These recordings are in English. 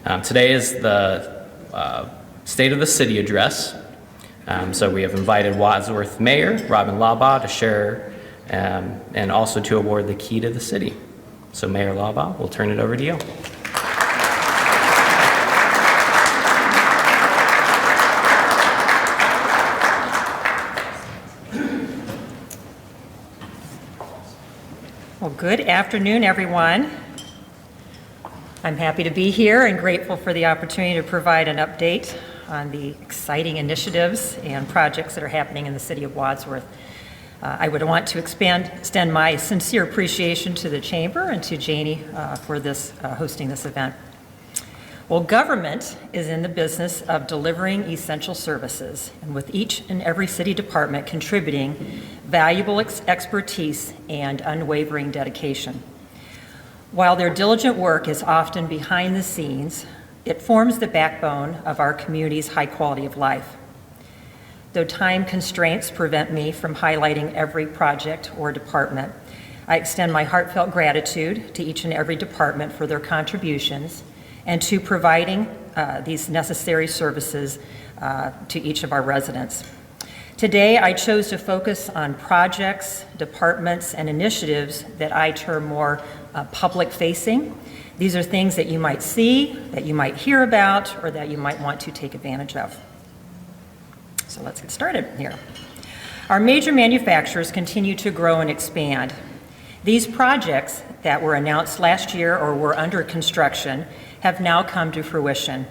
Today is the State of the City address. So we have invited Wadsworth Mayor Robin Laubaugh to share and also to award the key to the city. So Mayor Laubaugh, we'll turn it over to you. Well, good afternoon, everyone. I'm happy to be here and grateful for the opportunity to provide an update on the exciting initiatives and projects that are happening in the City of Wadsworth. I would want to extend my sincere appreciation to the Chamber and to Janie for hosting this event. Well, government is in the business of delivering essential services, and with each and every city department contributing valuable expertise and unwavering dedication. While their diligent work is often behind the scenes, it forms the backbone of our community's high quality of life. Though time constraints prevent me from highlighting every project or department, I extend my heartfelt gratitude to each and every department for their contributions and to providing these necessary services to each of our residents. Today, I chose to focus on projects, departments, and initiatives that I term more public-facing. These are things that you might see, that you might hear about, or that you might want to take advantage of. So let's get started here. Our major manufacturers continue to grow and expand. These projects that were announced last year or were under construction have now come to fruition.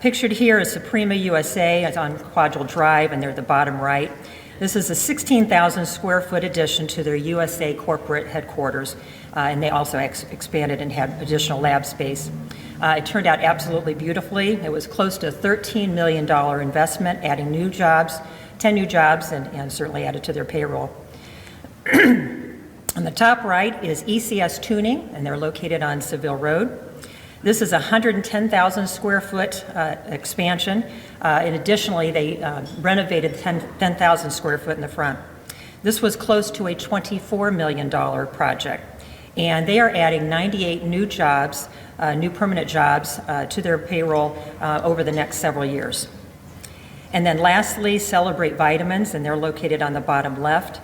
Pictured here is Suprema USA. It's on Quadrille Drive, and they're at the bottom right. This is a 16,000 square foot addition to their USA corporate headquarters, and they also expanded and had additional lab space. It turned out absolutely beautifully. It was close to a $13 million investment, adding new jobs, 10 new jobs, and certainly added to their payroll. On the top right is ECS Tuning, and they're located on Seville Road. This is a 110,000 square foot expansion, and additionally they renovated 10,000 square foot in the front. This was close to a $24 million project, and they are adding 98 new jobs, new permanent jobs to their payroll over the next several years. And then lastly, Celebrate Vitamins, and they're located on the bottom left.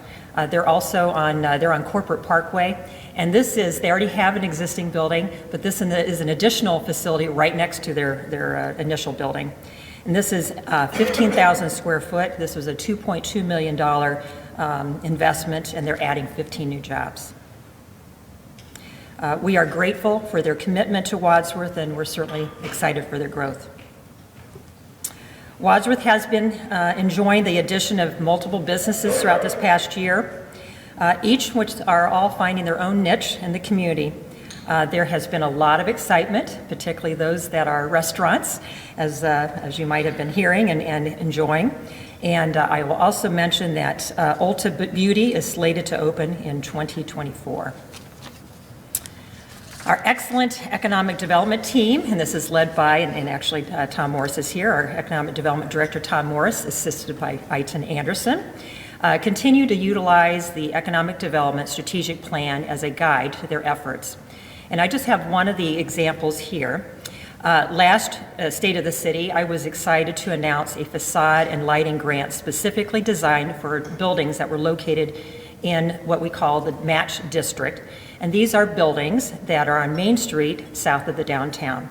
They're also on Corporate Parkway, and they already have an existing building, but this is an additional facility right next to their initial building. And this is 15,000 square foot. This was a $2.2 million investment, and they're adding 15 new jobs. We are grateful for their commitment to Wadsworth, and we're certainly excited for their growth. Wadsworth has been enjoying the addition of multiple businesses throughout this past year, each which are all finding their own niche in the community. There has been a lot of excitement, particularly those that are restaurants, as you might have been hearing and enjoying. And I will also mention that Ulta Beauty is slated to open in 2024. Our excellent economic development team, and this is led by, and actually Tom Morris is here, our economic development director, Tom Morris, assisted by Eitan Anderson, continue to utilize the economic development strategic plan as a guide to their efforts. And I just have one of the examples here. Last State of the City, I was excited to announce a facade and lighting grant specifically designed for buildings that were located in what we call the Match District. And these are buildings that are on Main Street, south of the downtown.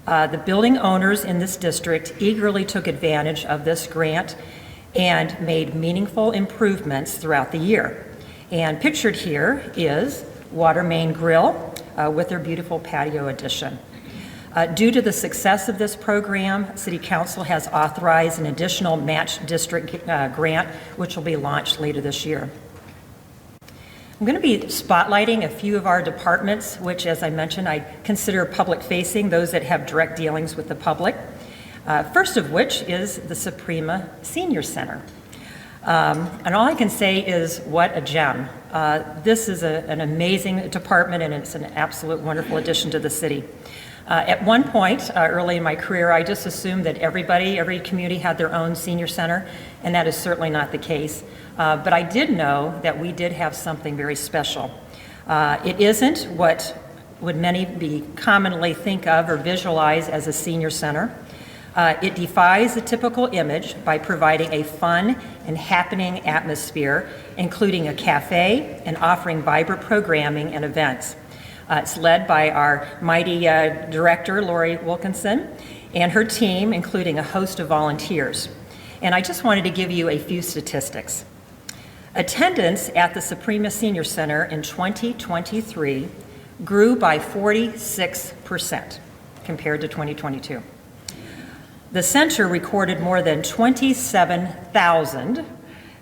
The building owners in this district eagerly took advantage of this grant and made meaningful improvements throughout the year. And pictured here is Water Main Grill with their beautiful patio addition. Due to the success of this program, City Council has authorized an additional Match District grant, which will be launched later this year. I'm going to be spotlighting a few of our departments, which, as I mentioned, I consider public-facing, those that have direct dealings with the public. First of which is the Suprema Senior Center. And all I can say is what a gem. This is an amazing department, and it's an absolute wonderful addition to the city. At one point early in my career, I just assumed that every community had their own senior center, and that is certainly not the case. But I did know that we did have something very special. It isn't what would many be commonly think of or visualize as a senior center. It defies the typical image by providing a fun and happening atmosphere, including a cafe and offering vibrant programming and events. It's led by our mighty director, Lori Wilkinson, and her team, including a host of volunteers. And I just wanted to give you a few statistics. Attendance at the Suprema Senior Center in 2023 grew by 46% compared to 2022. The center recorded more than 27,000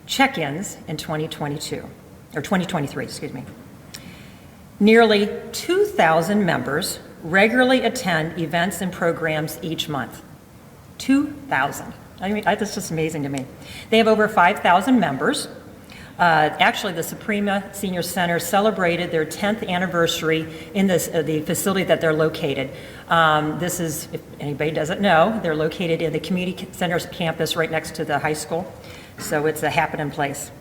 check-ins in 2023, excuse me. Nearly 2,000 members regularly attend events and programs each month. 2,000. I mean, that's just amazing to me. They have over 5,000 members. Actually, the Suprema Senior Center celebrated their 10th anniversary in the facility that they're located. This is, if anybody doesn't know, they're located in the community center's campus right next to the high school. So it's a happening place.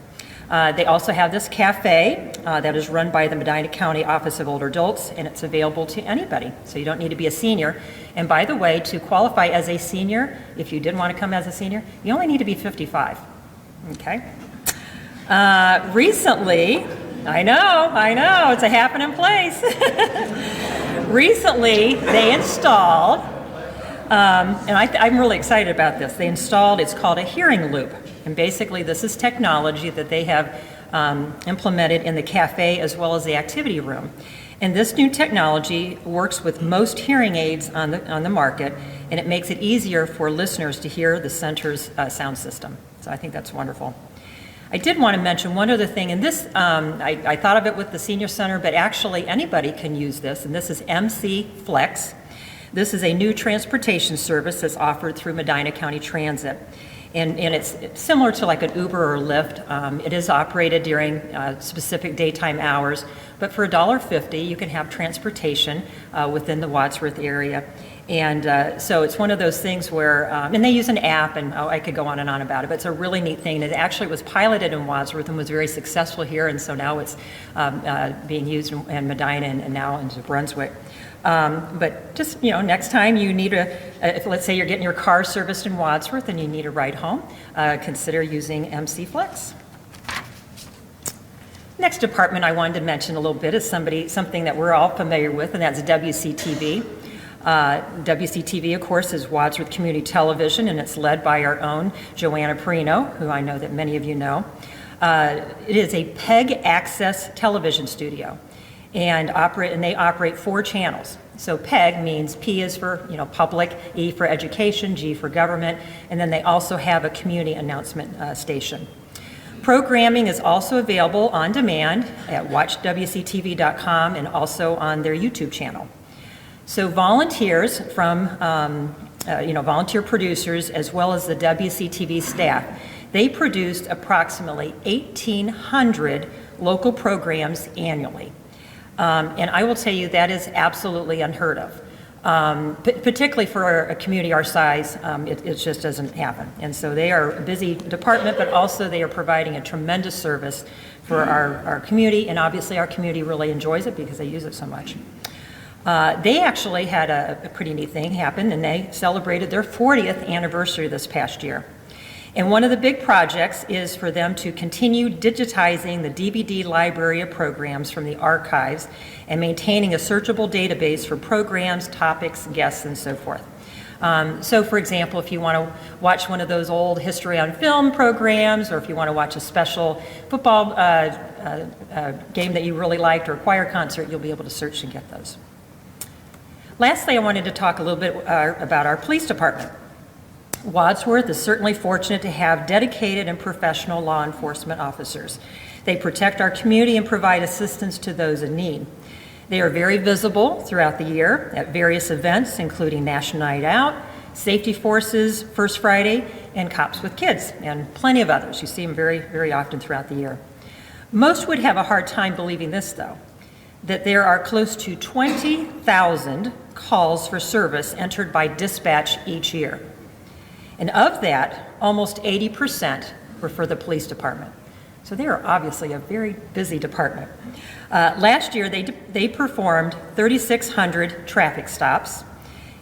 They also have this cafe that is run by the Medina County Office of Older Adults, and it's available to anybody, so you don't need to be a senior. And by the way, to qualify as a senior, if you did want to come as a senior, you only need to be 55, okay? Recently, I know, it's a happening place. Recently, they installed, and I'm really excited about this, it's called a hearing loop. And basically, this is technology that they have implemented in the cafe as well as the activity room. And this new technology works with most hearing aids on the market, and it makes it easier for listeners to hear the center's sound system. So I think that's wonderful. I did want to mention one other thing, and this, I thought of it with the senior center, but actually anybody can use this, and this is MC Flex. This is a new transportation service that's offered through Medina County Transit. And it's similar to like an Uber or Lyft. It is operated during specific daytime hours, but for $1.50 you can have transportation within the Wadsworth area. And so it's one of those things where, and they use an app, and I could go on and on about it, but it's a really neat thing. It actually was piloted in Wadsworth and was very successful here, and so now it's being used in Medina and now into Brunswick. But just, next time you need if let's say you're getting your car serviced in Wadsworth and you need a ride home, consider using MC Flex. Next department I wanted to mention a little bit is something that we're all familiar with, and that's WCTV. WCTV, of course, is Wadsworth Community Television, and it's led by our own Joanna Perino, who I know that many of you know. It is a PEG access television studio. And they operate 4 channels. So PEG means P is for public, E for education, G for government, and then they also have a community announcement station. Programming is also available on demand at watchwctv.com and also on their YouTube channel. So volunteers from volunteer producers as well as the WCTV staff, they produced approximately 1,800 local programs annually. And I will tell you that is absolutely unheard of. Particularly for a community our size, it just doesn't happen. And so they are a busy department, but also they are providing a tremendous service for our community, and obviously our community really enjoys it because they use it so much. They actually had a pretty neat thing happen, and they celebrated their 40th anniversary this past year. And one of the big projects is for them to continue digitizing the DVD library of programs from the archives and maintaining a searchable database for programs, topics, guests, and so forth. So for example, if you want to watch one of those old History on Film programs, or if you want to watch a special football game that you really liked, or a choir concert, you'll be able to search and get those. Lastly, I wanted to talk a little bit about our police department. Wadsworth is certainly fortunate to have dedicated and professional law enforcement officers. They protect our community and provide assistance to those in need. They are very visible throughout the year at various events, including National Night Out, Safety Forces, First Friday, and Cops with Kids, and plenty of others. You see them very, very often throughout the year. Most would have a hard time believing this, though, that there are close to 20,000 calls for service entered by dispatch each year. And of that, almost 80% were for the police department. So they are obviously a very busy department. Last year, they performed 3,600 traffic stops,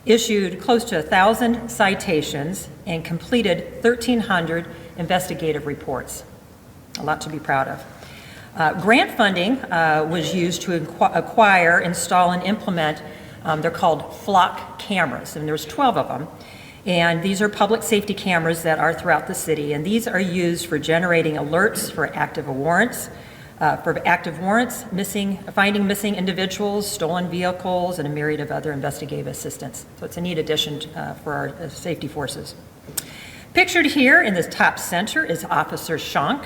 issued close to 1,000 citations, and completed 1,300 investigative reports. A lot to be proud of. Grant funding was used to acquire, install, and implement, they're called flock cameras, and there's 12 of them. And these are public safety cameras that are throughout the city, and these are used for generating alerts for active warrants, finding missing individuals, stolen vehicles, and a myriad of other investigative assistance. So it's a neat addition for our safety forces. Pictured here in the top center is Officer Shank,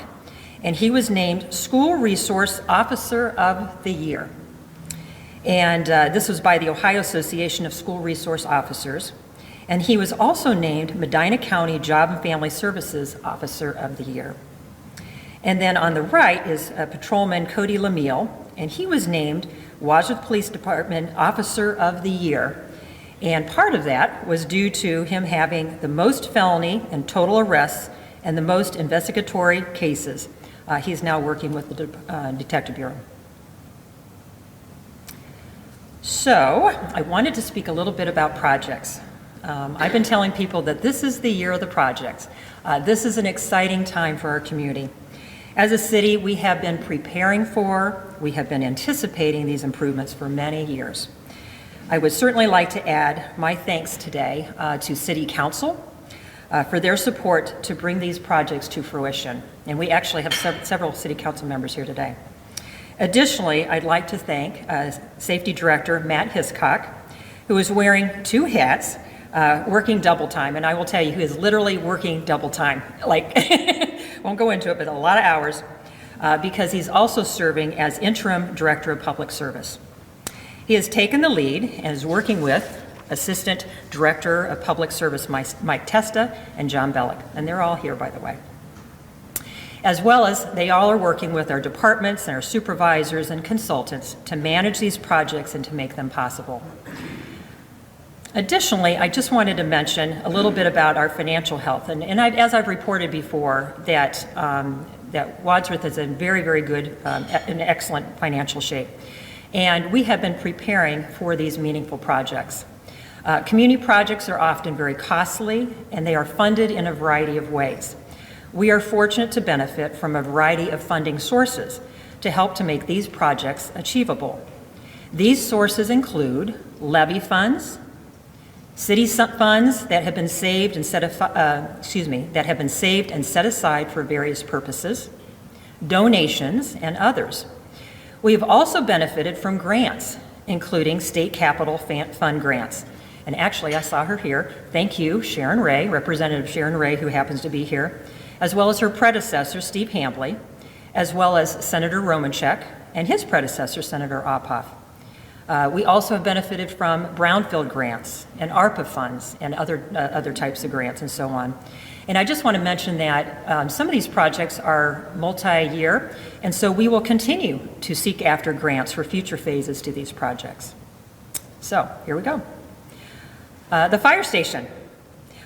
and he was named School Resource Officer of the Year. And this was by the Ohio Association of School Resource Officers. And he was also named Medina County Job and Family Services Officer of the Year. And then on the right is Patrolman Cody Lemieux, and he was named Wadsworth Police Department Officer of the Year. And part of that was due to him having the most felony and total arrests and the most investigatory cases. He's now working with the Detective Bureau. So I wanted to speak a little bit about projects. I've been telling people that this is the year of the projects. This is an exciting time for our community. As a city, we have been preparing for, we have been anticipating these improvements for many years. I would certainly like to add my thanks today to City Council for their support to bring these projects to fruition. And we actually have several City Council members here today. Additionally, I'd like to thank Safety Director Matt Hiscock, who is wearing two hats, working double time, and I will tell you, he is literally working double time. Like, won't go into it, but a lot of hours, because he's also serving as Interim Director of Public Service. He has taken the lead and is working with Assistant Director of Public Service Mike Testa and John Bellick, and they're all here, by the way. As well as they all are working with our departments and our supervisors and consultants to manage these projects and to make them possible. Additionally, I just wanted to mention a little bit about our financial health. As I've reported before, that Wadsworth is in very, very good and excellent financial shape. And we have been preparing for these meaningful projects. Community projects are often very costly, and they are funded in a variety of ways. We are fortunate to benefit from a variety of funding sources to help to make these projects achievable. These sources include levy funds, city funds that have been saved and set aside for various purposes, donations, and others. We have also benefited from grants, including state capital fund grants. And actually, I saw her here. Thank you, Sharon Ray, Representative Sharon Ray, who happens to be here, as well as her predecessor, Steve Hambley, as well as Senator Romanchek and his predecessor, Senator Ophoff. We also have benefited from brownfield grants and ARPA funds and other types of grants and so on. And I just want to mention that some of these projects are multi-year, and so we will continue to seek after grants for future phases to these projects. So here we go. The fire station.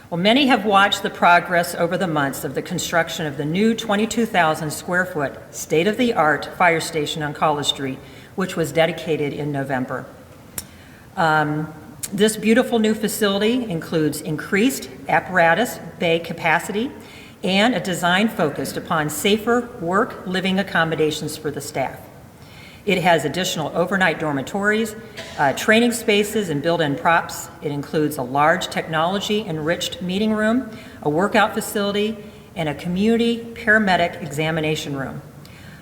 Well, many have watched the progress over the months of the construction of the new 22,000 square foot state-of-the-art fire station on College Street, which was dedicated in November. This beautiful new facility includes increased apparatus bay capacity and a design focused upon safer work-living accommodations for the staff. It has additional overnight dormitories, training spaces, and built-in props. It includes a large technology-enriched meeting room, a workout facility, and a community paramedic examination room.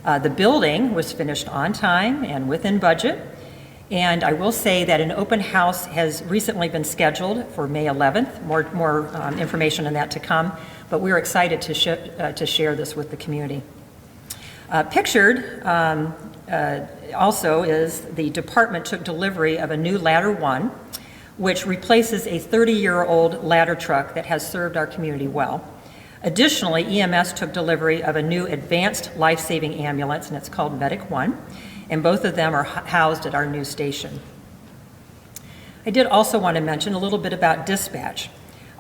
The building was finished on time and within budget, and I will say that an open house has recently been scheduled for May 11th. More information on that to come, but we're excited to share this with the community. Pictured also is the department took delivery of a new Ladder 1, which replaces a 30-year-old ladder truck that has served our community well. Additionally, EMS took delivery of a new advanced life-saving ambulance, and it's called Medic 1, and both of them are housed at our new station. I did also want to mention a little bit about dispatch.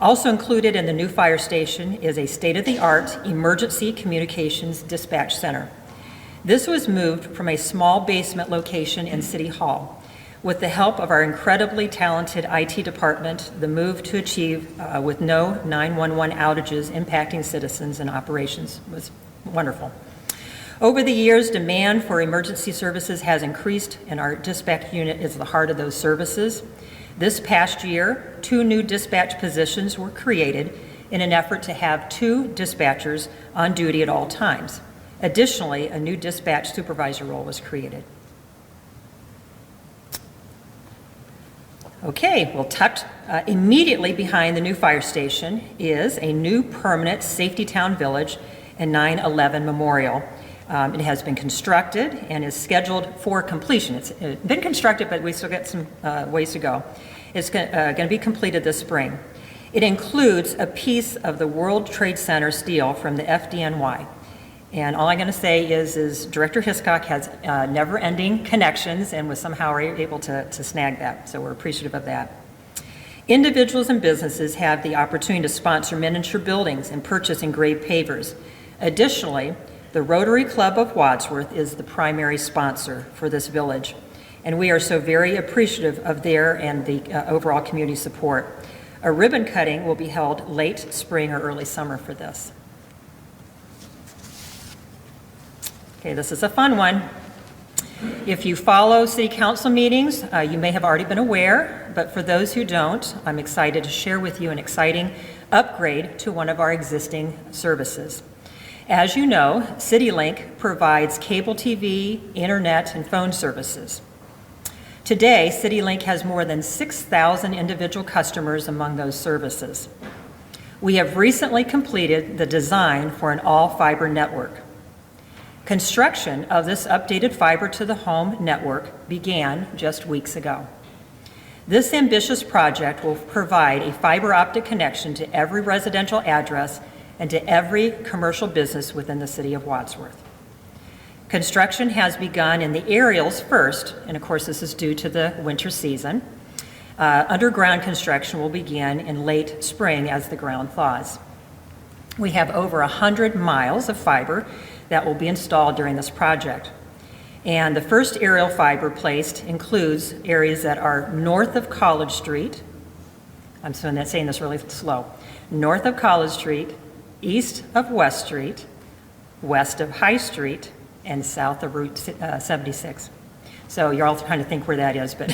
Also included in the new fire station is a state-of-the-art emergency communications dispatch center. This was moved from a small basement location in City Hall. With the help of our incredibly talented IT department, the move to achieve with no 911 outages impacting citizens and operations was wonderful. Over the years, demand for emergency services has increased, and our dispatch unit is the heart of those services. This past year, 2 new dispatch positions were created in an effort to have 2 dispatchers on duty at all times. Additionally, a new dispatch supervisor role was created. Okay, well, tucked immediately behind the new fire station is a new permanent Safety Town Village and 9/11 Memorial. It has been constructed and is scheduled for completion. It's been constructed, but we still got some ways to go. It's going to be completed this spring. It includes a piece of the World Trade Center steel from the FDNY. And all I'm going to say is Director Hiscock has never-ending connections and was somehow able to snag that, so we're appreciative of that. Individuals and businesses have the opportunity to sponsor miniature buildings and purchase engraved pavers. Additionally, the Rotary Club of Wadsworth is the primary sponsor for this village, and we are so very appreciative of their and the overall community support. A ribbon cutting will be held late spring or early summer for this. Okay, this is a fun one. If you follow city council meetings, you may have already been aware, but for those who don't, I'm excited to share with you an exciting upgrade to one of our existing services. As you know, CityLink provides cable TV, internet, and phone services. Today, CityLink has more than 6,000 individual customers among those services. We have recently completed the design for an all-fiber network. Construction of this updated fiber-to-the-home network began just weeks ago. This ambitious project will provide a fiber optic connection to every residential address and to every commercial business within the city of Wadsworth. Construction has begun in the aerials first, and of course this is due to the winter season. Underground construction will begin in late spring as the ground thaws. We have over 100 miles of fiber that will be installed during this project. And the first aerial fiber placed includes areas that are north of College Street. I'm saying this really slow. North of College Street, east of West Street, west of High Street, and south of Route 76. So you're all trying to think where that is, but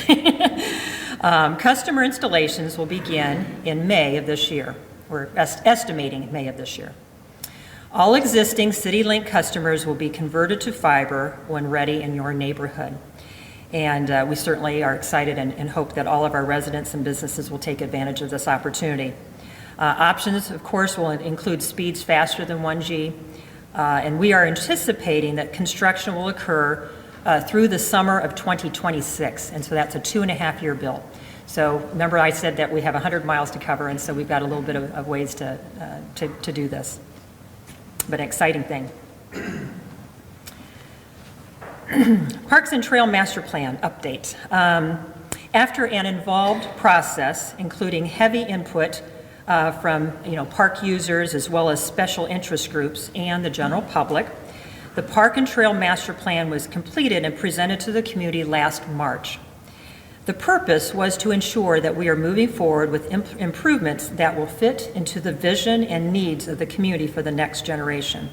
customer installations will begin in May of this year. We're estimating May of this year. All existing CityLink customers will be converted to fiber when ready in your neighborhood. And we certainly are excited and hope that all of our residents and businesses will take advantage of this opportunity. Options, of course, will include speeds faster than 1G, and we are anticipating that construction will occur through the summer of 2026, and so that's a 2.5-year build. So remember I said that we have 100 miles to cover, and so we've got a little bit of ways to do this. But an exciting thing. Parks and Trail Master Plan update. After an involved process, including heavy input from park users as well as special interest groups and the general public, the Park and Trail Master Plan was completed and presented to the community last March. The purpose was to ensure that we are moving forward with improvements that will fit into the vision and needs of the community for the next generation.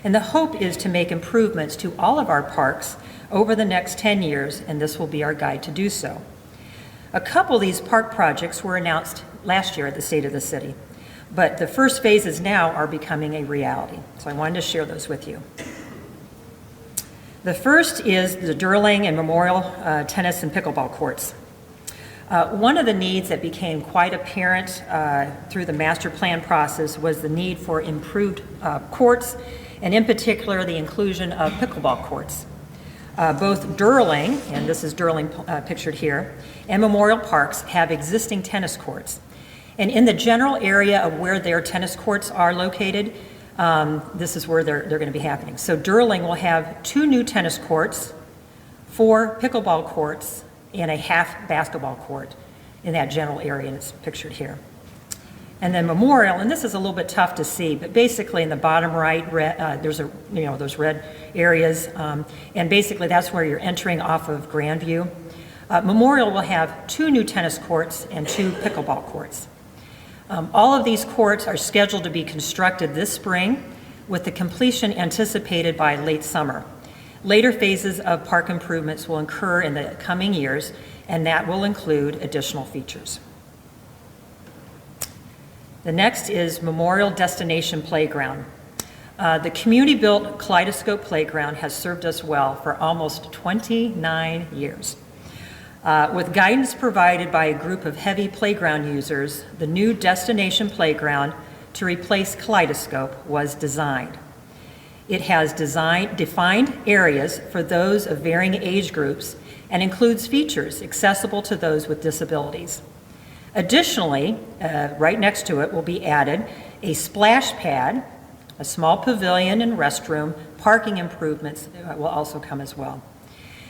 And the hope is to make improvements to all of our parks over the next 10 years, and this will be our guide to do so. A couple of these park projects were announced last year at the State of the City, but the first phases now are becoming a reality. So I wanted to share those with you. The first is the Durling and Memorial tennis and pickleball courts. One of the needs that became quite apparent through the master plan process was the need for improved courts, and in particular the inclusion of pickleball courts. Both Durling, and this is Durling pictured here, and Memorial Parks have existing tennis courts. And in the general area of where their tennis courts are located, this is where they're going to be happening. So Durling will have 2 new tennis courts, 4 pickleball courts, and a half basketball court in that general area, and it's pictured here. And then Memorial, and this is a little bit tough to see, but basically in the bottom right, there's those red areas, and basically that's where you're entering off of Grandview. Memorial will have 2 new tennis courts and 2 pickleball courts. All of these courts are scheduled to be constructed this spring, with the completion anticipated by late summer. Later phases of park improvements will occur in the coming years, and that will include additional features. The next is Memorial Destination Playground. The community-built Kaleidoscope Playground has served us well for almost 29 years. With guidance provided by a group of heavy playground users, the new Destination Playground to replace Kaleidoscope was designed. It has defined areas for those of varying age groups and includes features accessible to those with disabilities. Additionally, right next to it will be added a splash pad, a small pavilion and restroom. Parking improvements will also come as well.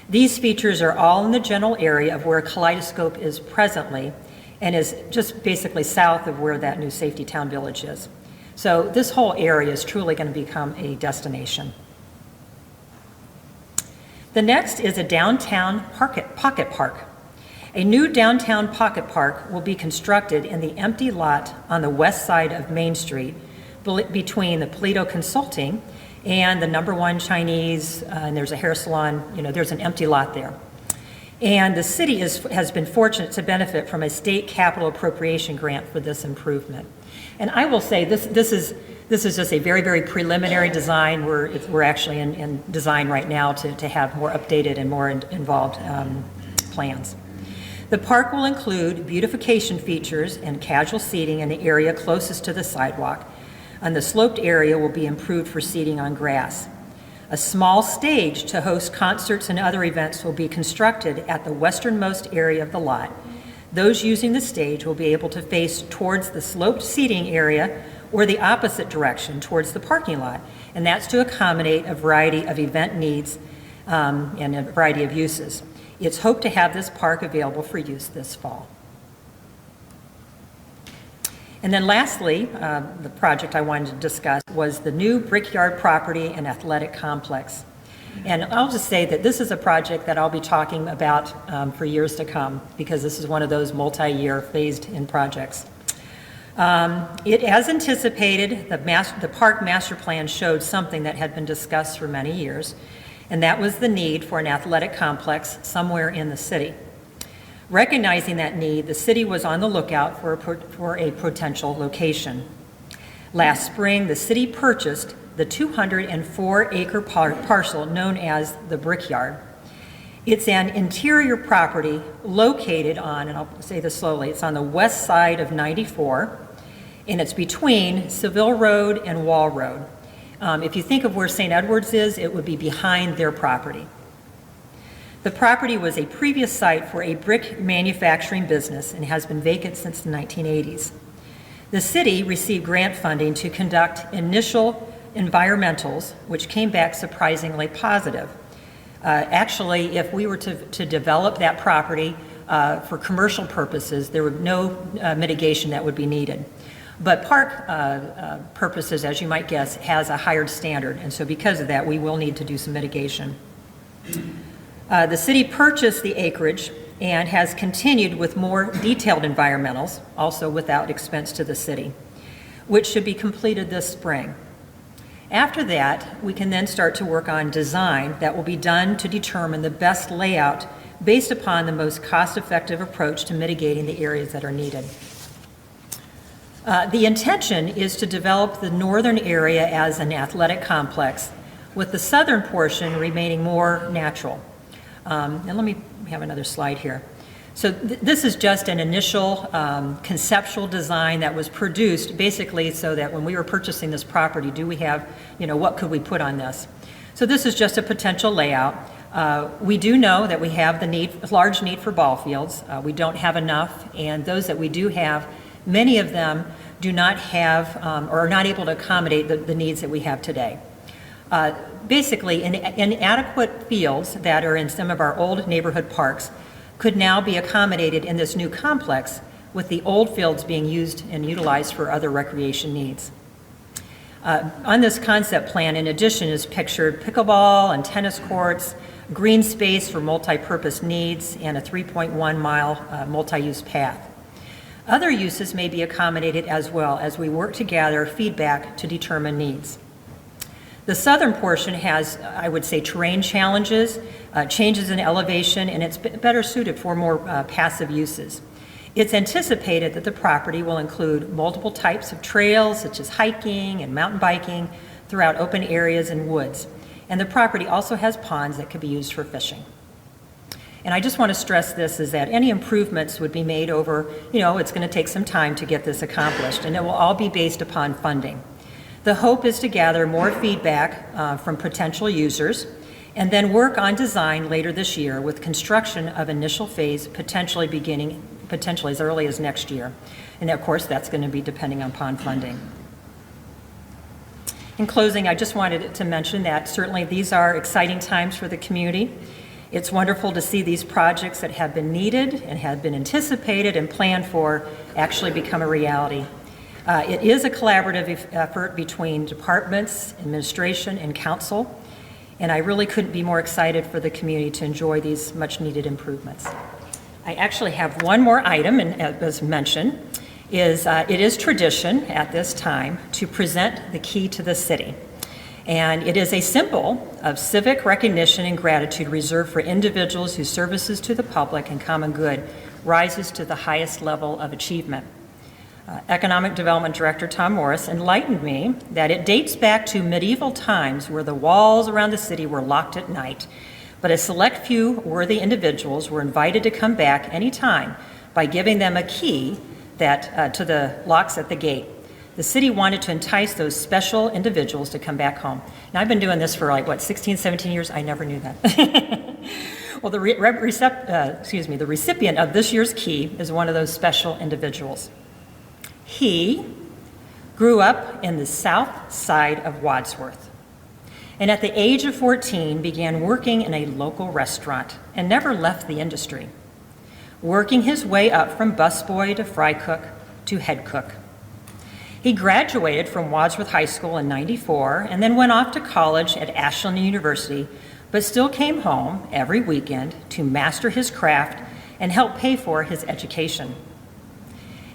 These features are all in the general area of where Kaleidoscope is presently and is just basically south of where that new Safety Town Village is. So this whole area is truly going to become a destination. The next is a downtown pocket park. A new downtown pocket park will be constructed in the empty lot on the west side of Main Street between the Polito Consulting and the No. 1 Chinese, and there's a hair salon. There's an empty lot there. And the city has been fortunate to benefit from a state capital appropriation grant for this improvement. And I will say this is just a very, very preliminary design. We're actually in design right now to have more updated and more involved plans. The park will include beautification features and casual seating in the area closest to the sidewalk, and the sloped area will be improved for seating on grass. A small stage to host concerts and other events will be constructed at the westernmost area of the lot. Those using the stage will be able to face towards the sloped seating area or the opposite direction towards the parking lot, and that's to accommodate a variety of event needs and a variety of uses. It's hoped to have this park available for use this fall. And then lastly, the project I wanted to discuss was the new Brickyard property and athletic complex. And I'll just say that this is a project that I'll be talking about for years to come, because this is one of those multi-year phased-in projects. As anticipated, the park master plan showed something that had been discussed for many years, and that was the need for an athletic complex somewhere in the city. Recognizing that need, the city was on the lookout for a potential location. Last spring, the city purchased the 204-acre parcel known as the Brickyard. It's an interior property located on, and I'll say this slowly, it's on the west side of 94, and it's between Seville Road and Wall Road. If you think of where St. Edward's is, it would be behind their property. The property was a previous site for a brick manufacturing business and has been vacant since the 1980s. The city received grant funding to conduct initial environmentals, which came back surprisingly positive. Actually, if we were to develop that property for commercial purposes, there would no mitigation that would be needed. But park purposes, as you might guess, has a higher standard, and so because of that, we will need to do some mitigation. The city purchased the acreage and has continued with more detailed environmentals, also without expense to the city, which should be completed this spring. After that, we can then start to work on design that will be done to determine the best layout based upon the most cost-effective approach to mitigating the areas that are needed. The intention is to develop the northern area as an athletic complex, with the southern portion remaining more natural. And let me have another slide here. So this is just an initial conceptual design that was produced basically so that when we were purchasing this property, do we have, what could we put on this? So this is just a potential layout. We do know that we have the large need for ball fields. We don't have enough, and those that we do have, many of them do not have or are not able to accommodate the needs that we have today. Basically, inadequate fields that are in some of our old neighborhood parks could now be accommodated in this new complex with the old fields being used and utilized for other recreation needs. On this concept plan, in addition, is pictured pickleball and tennis courts, green space for multi-purpose needs, and a 3.1-mile multi-use path. Other uses may be accommodated as well as we work to gather feedback to determine needs. The southern portion has, I would say, terrain challenges, changes in elevation, and it's better suited for more passive uses. It's anticipated that the property will include multiple types of trails, such as hiking and mountain biking, throughout open areas and woods. And the property also has ponds that could be used for fishing. And I just want to stress this, is that any improvements would be made over, it's going to take some time to get this accomplished, and it will all be based upon funding. The hope is to gather more feedback from potential users and then work on design later this year with construction of initial phase potentially as early as next year. And of course, that's going to be depending upon funding. In closing, I just wanted to mention that certainly these are exciting times for the community. It's wonderful to see these projects that have been needed and have been anticipated and planned for actually become a reality. It is a collaborative effort between departments, administration, and council, and I really couldn't be more excited for the community to enjoy these much-needed improvements. I actually have one more item, and as mentioned, it is tradition at this time to present the key to the city. And it is a symbol of civic recognition and gratitude reserved for individuals whose services to the public and common good rises to the highest level of achievement. Economic Development Director Tom Morris enlightened me that it dates back to medieval times where the walls around the city were locked at night, but a select few worthy individuals were invited to come back anytime by giving them a key to the locks at the gate. The city wanted to entice those special individuals to come back home. Now, I've been doing this for 16, 17 years. I never knew that. Well, the recipient of this year's key is one of those special individuals. He grew up in the south side of Wadsworth, and at the age of 14 began working in a local restaurant and never left the industry, working his way up from busboy to fry cook to head cook. He graduated from Wadsworth High School in '94 and then went off to college at Ashland University, but still came home every weekend to master his craft and help pay for his education.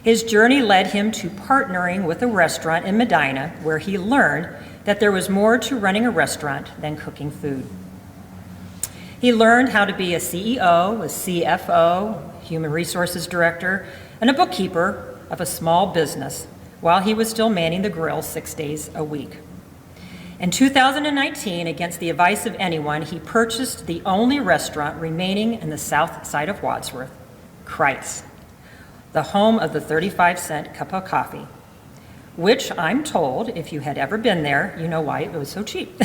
His journey led him to partnering with a restaurant in Medina, where he learned that there was more to running a restaurant than cooking food. He learned how to be a CEO, a CFO, human resources director, and a bookkeeper of a small business while he was still manning the grill 6 days a week. In 2019, against the advice of anyone, he purchased the only restaurant remaining in the south side of Wadsworth, Christ, the home of the 35-cent cup of coffee, which I'm told, if you had ever been there, you know why it was so cheap.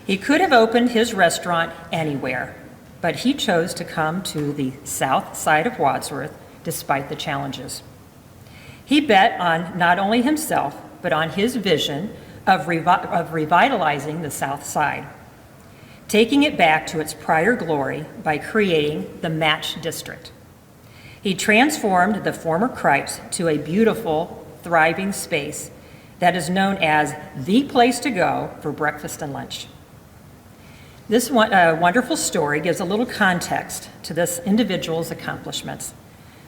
He could have opened his restaurant anywhere, but he chose to come to the south side of Wadsworth despite the challenges. He bet on not only himself, but on his vision of revitalizing the south side, taking it back to its prior glory by creating the Match District. He transformed the former Cripes to a beautiful, thriving space that is known as the place to go for breakfast and lunch. This wonderful story gives a little context to this individual's accomplishments.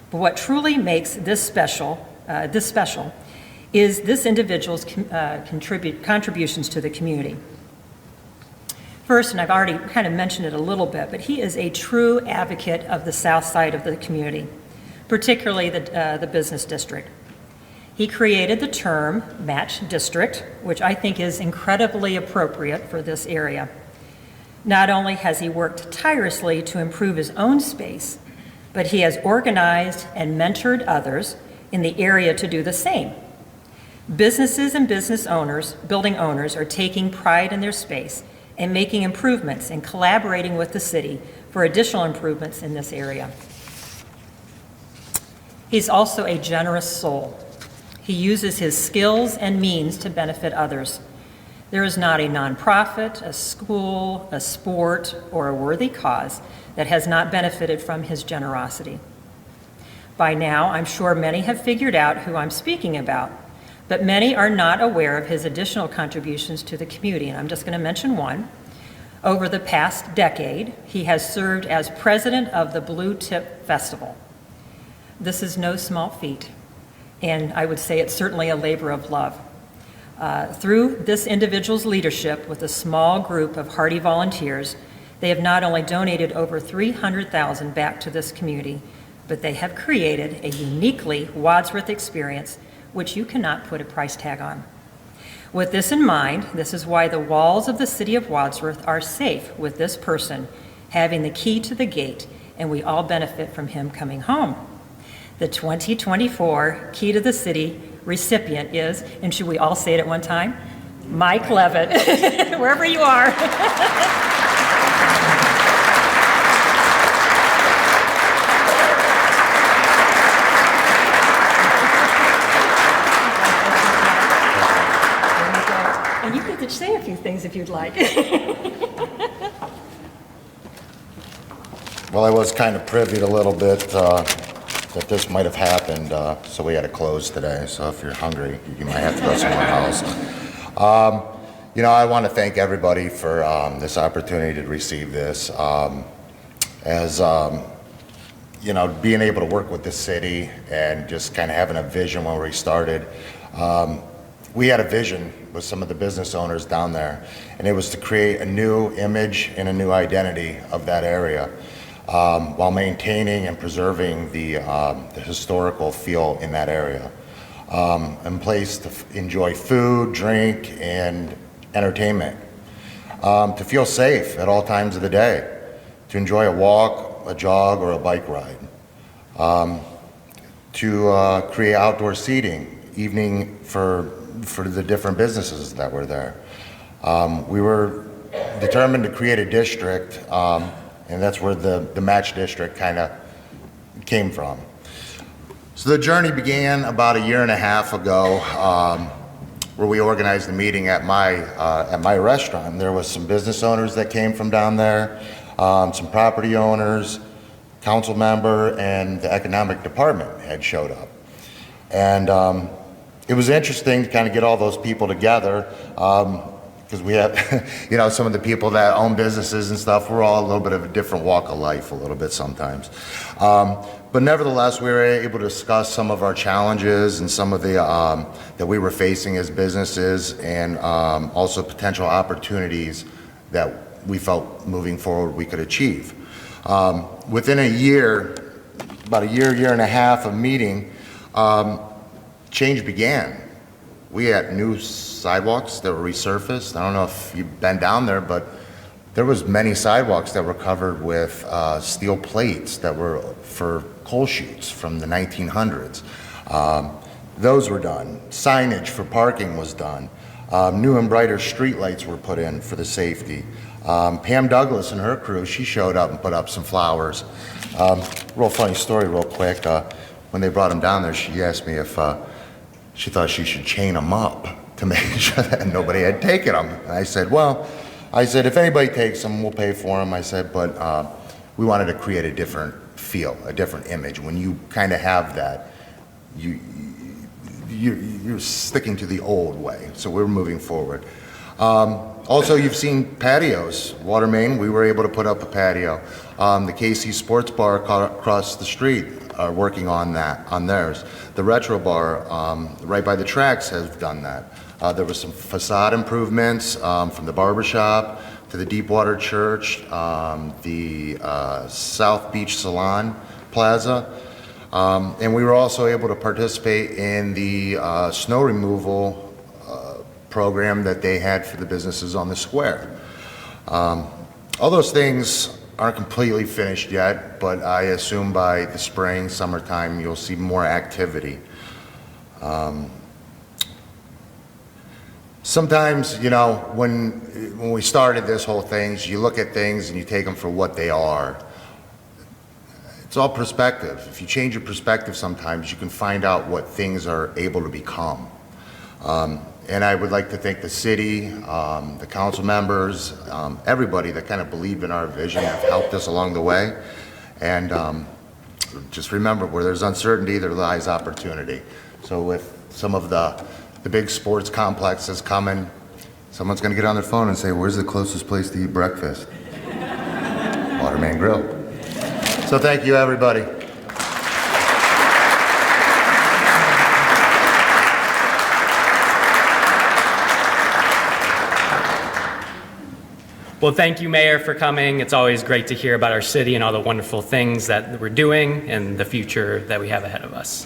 But what truly makes this special is this individual's contributions to the community. First, and I've already kind of mentioned it a little bit, but he is a true advocate of the south side of the community, particularly the business district. He created the term Match District, which I think is incredibly appropriate for this area. Not only has he worked tirelessly to improve his own space, but he has organized and mentored others in the area to do the same. Businesses and building owners are taking pride in their space and making improvements and collaborating with the city for additional improvements in this area. He's also a generous soul. He uses his skills and means to benefit others. There is not a nonprofit, a school, a sport, or a worthy cause that has not benefited from his generosity. By now, I'm sure many have figured out who I'm speaking about, but many are not aware of his additional contributions to the community, and I'm just going to mention one. Over the past decade, he has served as president of the Blue Tip Festival. This is no small feat, and I would say it's certainly a labor of love. Through this individual's leadership with a small group of hardy volunteers, they have not only donated over $300,000 back to this community, but they have created a uniquely Wadsworth experience which you cannot put a price tag on. With this in mind, this is why the walls of the City of Wadsworth are safe with this person having the key to the gate, and we all benefit from him coming home. The 2024 Key to the City recipient is, and should we all say it at one time? Mike Levitt, wherever you are. And you get to say a few things if you'd like. Well, I was kind of privy a little bit that this might have happened, so we had to close today. So if you're hungry, you might have to go somewhere else. I want to thank everybody for this opportunity to receive this. Being able to work with the city and just kind of having a vision when we started. We had a vision with some of the business owners down there, and it was to create a new image and a new identity of that area, while maintaining and preserving the historical feel in that area. A place to enjoy food, drink, and entertainment. To feel safe at all times of the day. To enjoy a walk, a jog, or a bike ride. To create outdoor seating, evening for the different businesses that were there. We were determined to create a district, and that's where the match district kind of came from. So the journey began about 1.5 years ago, where we organized a meeting at my restaurant. There was some business owners that came from down there, some property owners, council member, and the economic department had showed up. And it was interesting to kind of get all those people together, because we have, some of the people that own businesses and stuff, we're all a little bit of a different walk of life a little bit sometimes. But nevertheless, we were able to discuss some of our challenges and some of the that we were facing as businesses, and also potential opportunities that we felt moving forward we could achieve. Within a year, about a year and a half of meeting, change began. We had new sidewalks that were resurfaced. I don't know if you've been down there, but there was many sidewalks that were covered with steel plates that were for coal chutes from the 1900s. Those were done. Signage for parking was done. New and brighter street lights were put in for the safety. Pam Douglas and her crew, she showed up and put up some flowers. Real funny story real quick. When they brought them down there, she asked me if she thought she should chain them up to make sure that nobody had taken them. And I said, if anybody takes them, we'll pay for them. I said, but we wanted to create a different feel, a different image. When you kind of have that, you're sticking to the old way. So we're moving forward. Also, you've seen patios. Water Main, we were able to put up a patio. The KC Sports Bar across the street are working on that, on theirs. The Retro Bar, right by the tracks, has done that. There was some facade improvements from the barbershop to the Deepwater Church, the South Beach Salon Plaza. And we were also able to participate in the snow removal program that they had for the businesses on the square. All those things aren't completely finished yet, but I assume by the spring, summertime, you'll see more activity. Sometimes, when we started this whole thing, you look at things and you take them for what they are. It's all perspective. If you change your perspective sometimes, you can find out what things are able to become. And I would like to thank the city, the council members, everybody that kind of believed in our vision, have helped us along the way. And just remember, where there's uncertainty, there lies opportunity. So with some of the big sports complexes coming, someone's going to get on their phone and say, where's the closest place to eat breakfast? Waterman Grill. So thank you, everybody. Well, thank you, Mayor, for coming. It's always great to hear about our city and all the wonderful things that we're doing and the future that we have ahead of us.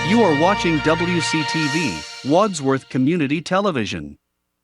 You are watching WCTV, Wadsworth Community Television.